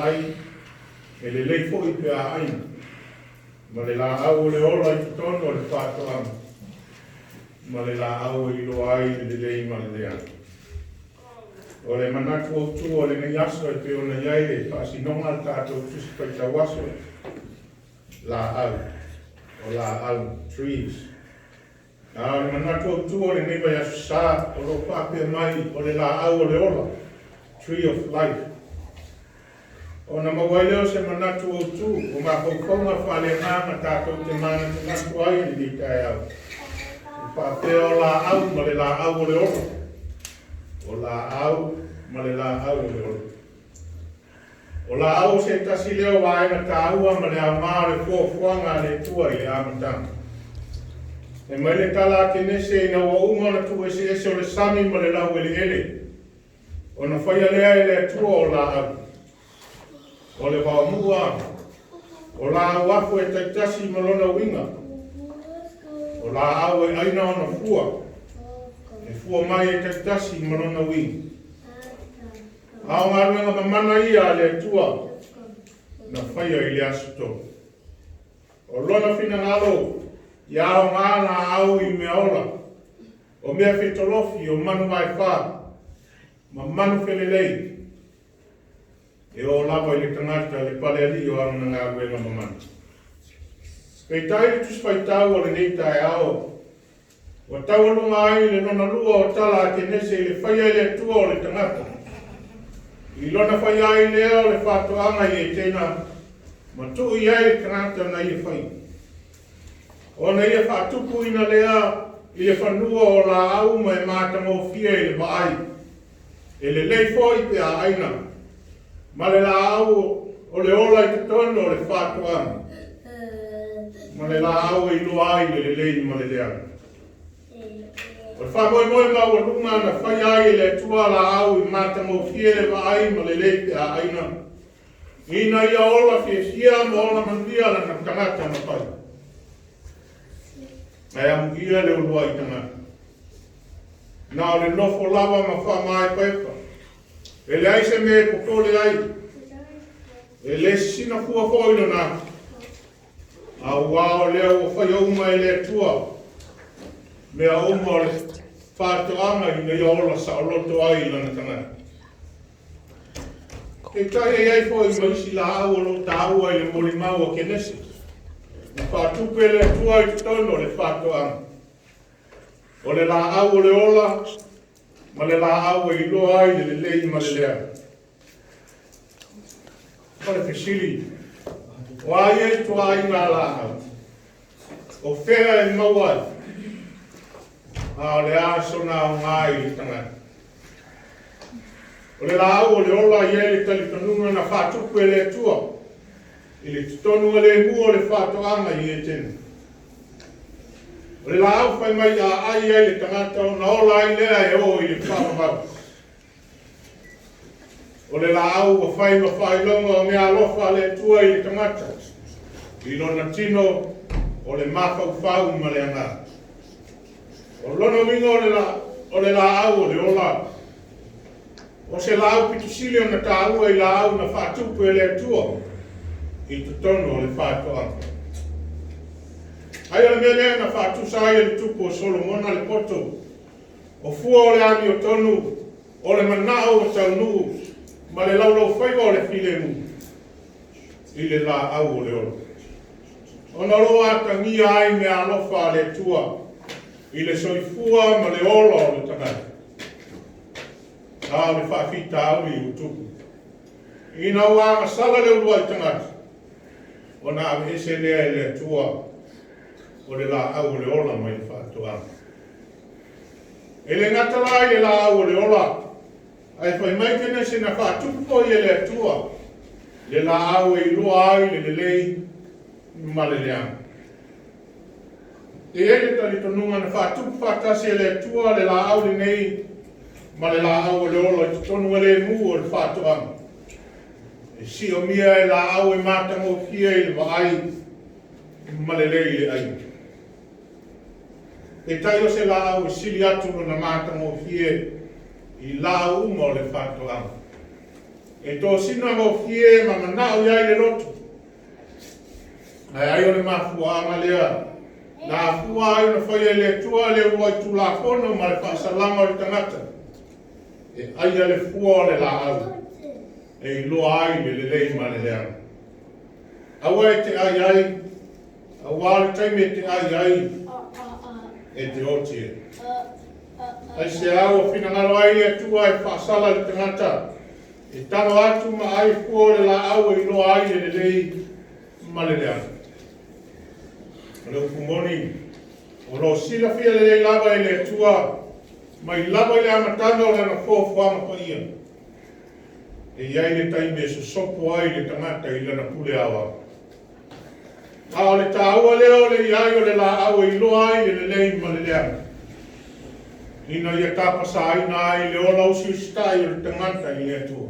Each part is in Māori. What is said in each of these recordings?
ai, e le lei fo i pe a ai. Ma le la au le ola i tono le whātoanga. Ma le la au i lo ai le lei ma le lea. O le manatu o tu o le ngai aso e te o na iai e whaasi nonga tātou tusi pai ta waso. La au. O la au. Trees. O le manatu o tu o le ngai vai aso sā o lo whapea mai o le la au o le ola. Tree of life. O na mawaileo se manatu o tu o ma koukonga whale ngā tātou te mana te natu ai ni di tai au. Whapea o la au ma le la au o le ola. O la au, ma le la au le ola. O la au se tasi leo waena ta aua ma le ama le fuafuanga le tua i le amatanga. E mai le tala ke nese ina wa uma na tu ese ese o le sami ma le lau ele ele. O na whaia lea e le tua o la au. O le wha mua. O la au afu e taitasi ma lona winga. O la au e aina o na fua. E fua mai e taitasi marona wi. Ao ngā ruenga mamana ia le tua na whaia i le asuto. O lona whina ngalo, i ao ngāna au i mea ola. O mea whetolofi o manu mai whā, ma manu whelelei. E o lawa i le tangata le pale ali o aruna ngā ruenga mamana. Kei tai tus pai tau o le neitai ao. O tau lunga ai le nona lua o tala a te nese i le whaia i le tua o le tangata. I lona whaia i lea o le whātoanga i e tēnā, ma tuu i ai le tangata na i e whai. O na i e whātupu ina lea i le whanua o la au ma e mātanga o fia i le maai. E le lei fōi pe a aina, ma le la au o le ola i te tono o le whātoanga. Ma le la au i lua ai le lei ma le lea. O le whamoe moe ma ua lunga na whai ai le tua la au i mātanga o fie le maai ma le lei pe a aina. Ina ia ola fie fia ma ola mandia la na tangata na whai. Mai amu ia le ulua i tangata. Nā o le nofo lawa ma wha mai paipa. E le aise me pokole ai. E le sina fua foilo nā. A wao leo o whai auma e le tua. Mea oma o le whātoanga i nei ola sa o loto ai lana tangata. Kei tai e ai fo i maisi la au o lo tāua i le mori mau o kenesi. Na whātupe le tua i tono le whātoanga. O le la au o le ola, ma le la au i loa ai le lei ma le lea. O le pesili. O ai e tua ai ngā la au. O whea e mauai. A le aso na o ngai i tangata. O le lau o le ola i e le talitonunga na whātupu e le tua. I le tutonu e le mua o le whātoanga i e tenu. O le lau whai mai a ai ai le tangata o na ola ai lea e o i le whamamau. O le lau o whai ma whailonga o mea alofa le tua i le tangata. I lona tino o le mafau whau ma le angara. O lona winga o le la au o le ola. O se la au pitusili o na tāua i la au na whātupu e le tua. I tutono o le whātoanga. Ai ala mea lea na whātusa ai le tupu o Solomona le poto. O fua o le ami o tonu. O le manao o taunu. Ma le laulau whaiwa o le filemu. I le la au o le ola. O na loa atangia ai mea alofa le tua. I le soifua ma le ola o le tangata. A le whaafita au i utupu. Ina ua masala le ulua i tangata. O na ave ese lea i le tua. O le la au le ola mai le whaatoa. E le ngatala i le la au le ola. Ai whai mai kene se na whaatupo i le tua. Le la au i lua ai le lei ma le leanga. E ele tali tonunga na whātupu whātasi e le tua le la au le nei ma le la au le ola i tonu e le mu o le whātoanga. E si o mia e la au e mātanga o kia i le waai ma le lei le ai. E tai o se la au e sili atu na mātanga o kia i la uma o le whātoanga. E tō sina ngō fie ma manao iai le loto. Ai o le mafuanga lea. Nā fua ai na whaia le tua le uai tu la fono ma le whaasalama o le tangata. E aia le fua o le la au. E iloa ai le lei ma le lea. Awa e te ai ai. Awa le taime te ai ai. E te otie. Ai se au fina ngalo ai le tua e whaasala le tangata. E tano atu ma ai fua o le la au e iloa ai le lei ma le lea. Lo kumoni o lo sila fia le lava ele tua mai lava le amatanga o le na fofu ama pa ia e iai le taime so sopo ai le tangata i lana pule awa a o le tāua leo le iai o le la au i loa ai le lei ma le lea ina ia tapasa aina ai le ola usi ustai o le tangata i le tua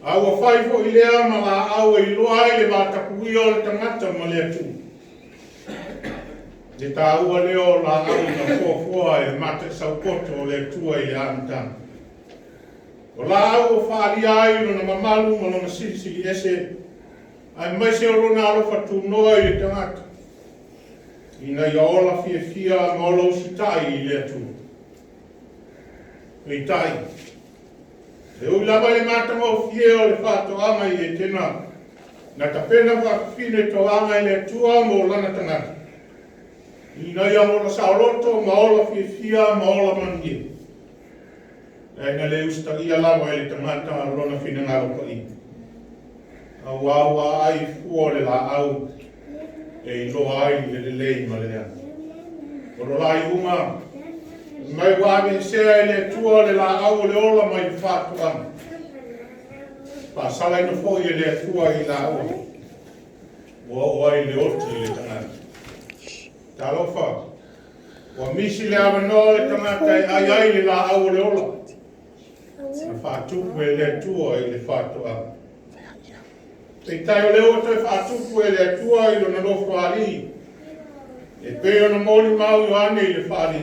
a ua whaifo i lea ma la au i loa ai le vātakui o le tangata ma le tua Le tāua leo la au na fuafua e mate saupoto o le tua i le amitana. O la au o whaali ai no na mamalu ma no na sirisiri ese ai mai se oro na alofa tu noa i le tangata. Ina ia ola fia ma ola usitai i le atu. Pei tai. E ui lava le matanga o fie o le whato ama i e tena. Na tapena whakfine to ama i le tua mo lana tangata. Ina ia ola saoloto, ma ola fia ma ola mangi. E na le ustagia lawa e le tangata lona fina ngaro pa i. A wawa ai fuore la au e ilo ai le lei ma le lea. Oro lai uma, mai wame sea e le tua le la au le ola mai whatu ama. Pa sala ino foi e le tua i la au. O ai le oti le tangata. Talofa. Wa misi le avano le tangata ai ai le la au le ola. Na whātupu e le tua i le whātua. Te tai o le oto e whātupu e le tua i lona no whāri. E peo na mōni mau i ane i le whāri.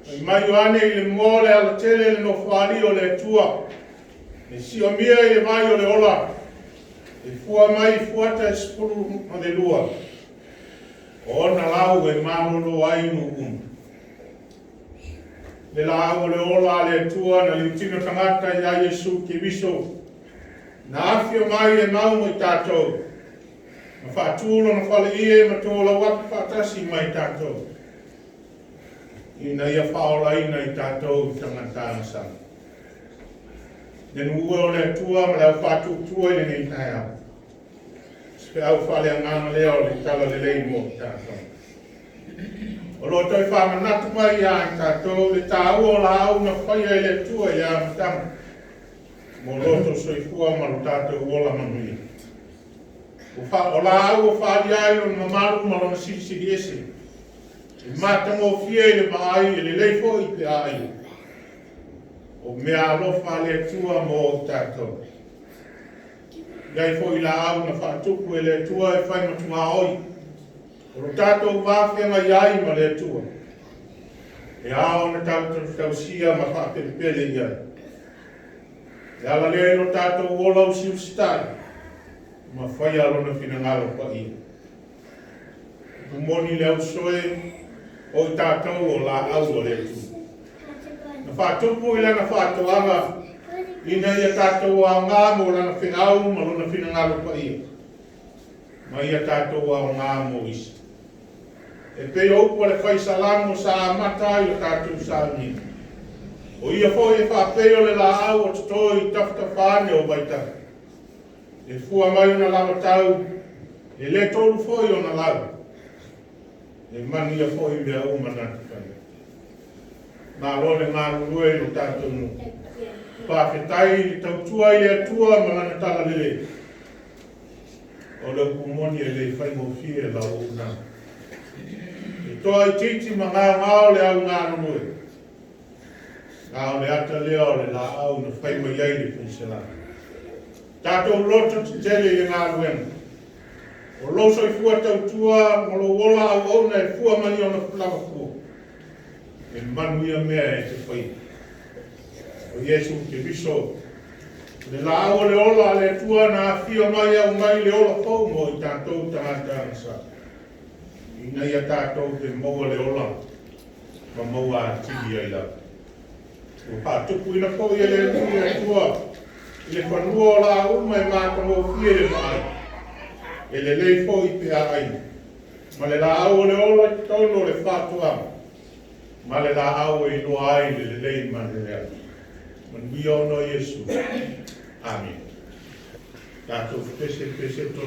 E mai i ane i le mōle ala tele le no whāri o le tua. E sio mia i le mai o le ola. E fua mai fuata e spuru o le lua. Ona lau e maholo ai no Le lau le ola le tua na liutino tangata i a Yesu ki viso. Na afio mai e mau i tātou. Na whātulo na whale ie ma tōla waki whātasi mai tātou. Ina ia whaola ina i tātou tangata na sa. Nenu ua o le tua ma leo whātu tua i nei tai au. Pe au whale angana leo le tala le lei mo tātou. O lo toi whamanatu mai a i tātou le tāu o la au na whaia i le tua i a matama. Mo loto soifua ma lo tātou ola manui. O la au o whaari ai o mamaru ma lo na sirisiri ese. I matamo fie i le maai i le leifo i pe ai. O mea alofa le tua mo i tātou. Gai fo i la au na whaatupu e le tua e whai matua oi. O tātou wāwhenga iai ma le tua. E ao na tātou tausia ma whapepele iai. E ala le no tātou ola usi ustai. Ma whai alo na whinangaro pa ia. Kumoni le au soe o i tātou o la au o le tua. Na whaatupu i lana whaatuanga. Ina ia tātou a ngā mo lana whinau ma lona whinangaro pa ia. Ma ia tātou a ngā mo isi. E pei opu le whai salamo sa amata i o tātou sa ni. O ia fo e whapeo le la au o tuto i tafta whāne o Waitakere. E fua mai ona lawa tau, e le tolu fo i ona lawa. E mani ia fo i mea umanati whai. Nā lone ngā rurue no tātou no. Pāwhetai i tautua i atua malana tala lele. O lau kumoni e le whai mo fie la o nā. E toa i titi ma ngā ngāo le au ngā rurue. Ngāo le ata leo le la au na whai mo iei le pinsela. Tātou loto te tele i ngā ruena. O loso i fua tautua, mo lo wola au ona e fua mani ona fulawa fua. E manuia mea e te whai. O Yesu te viso, Le la o le ola le tua na fia mai au mai le ola fau mo I tātou tangata angsa. Ina ia tātou te maua le ola. Ma maua tiki ai la. O pātupu ina fau ia le tua. Le whanua la uma e māta mo fie le mai. E le lei fau I pe ai. Ma le la au le ola I tono le whatua. Ma le la au I noa ai le lei ma le lea. Man bi ono Yesu. Amen. Tātou pese to